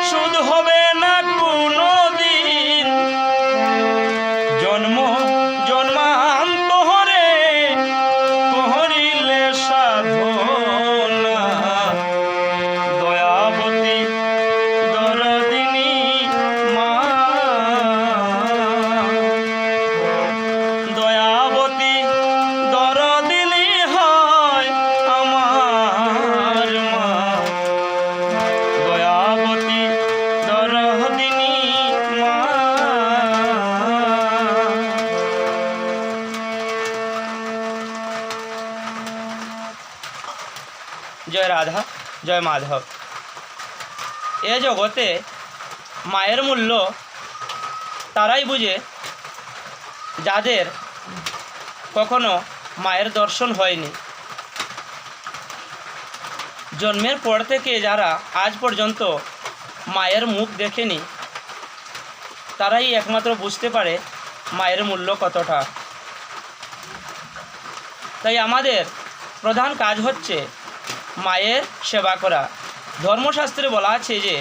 সুদ হবে না কোনো দিন জন্ম জন্মান্তরে করিলে সাধনা দয়াবতী দরদিনী মা দয়াবতী দরদিনী হয় আমার মা দয়াবতী দরদিনী মা। জয় রাধা জয় মাধব। এ জগতে মায়ের মূল্য তারাই বুঝে যাদের কখনো মায়ের দর্শন হয়নি। জন্মের পর থেকে যারা আজ পর্যন্ত মায়ের মুখ দেখেনি তারাই একমাত্র বুঝতে পারে মায়ের মূল্য কতটা। তাই আমাদের প্রধান কাজ হচ্ছে মায়ের সেবা করা। ধর্মশাস্ত্রে বলা আছে যে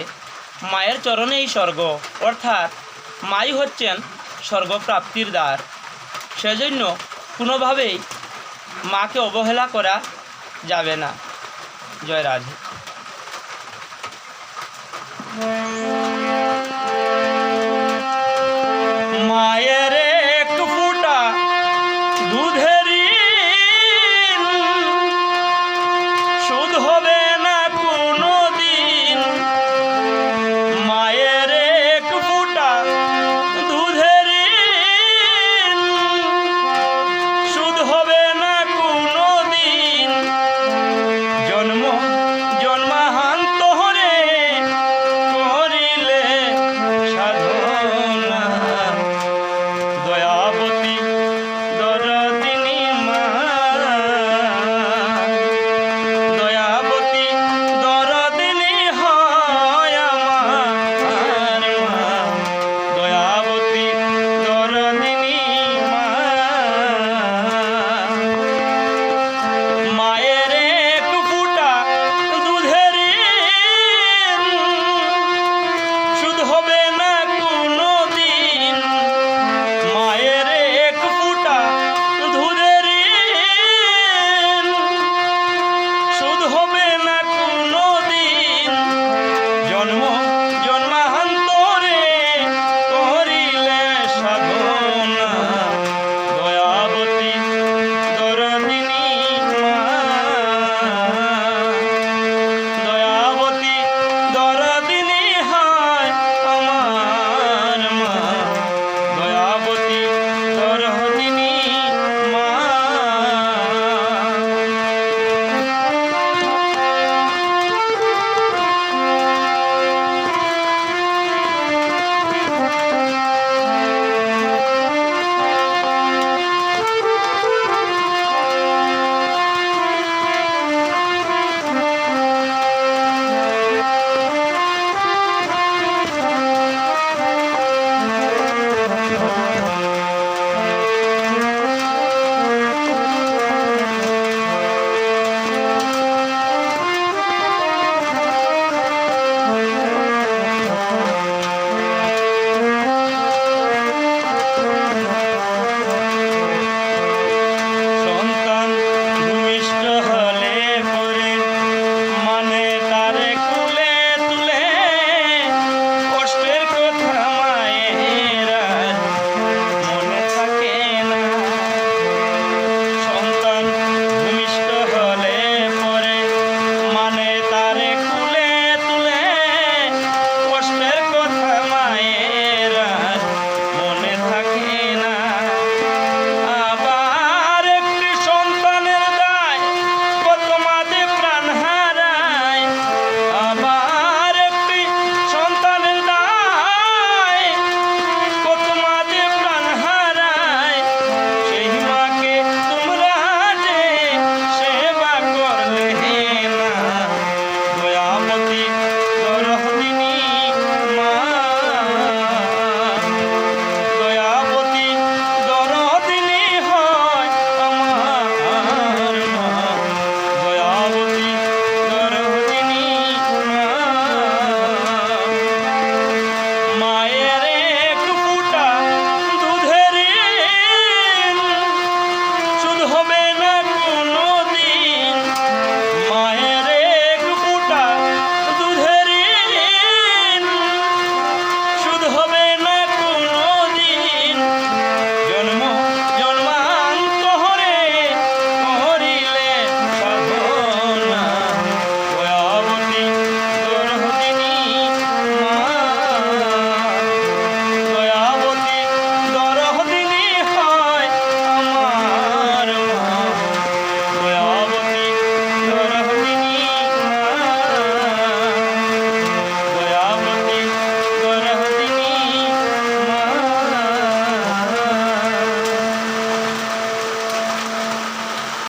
মায়ের চরণেই স্বর্গ, অর্থাৎ মাই হচ্ছেন স্বর্গপ্রাপ্তির দ্বার। সেজন্য কোনোভাবেই মাকে অবহেলা করা যাবে না। জয় রাধে।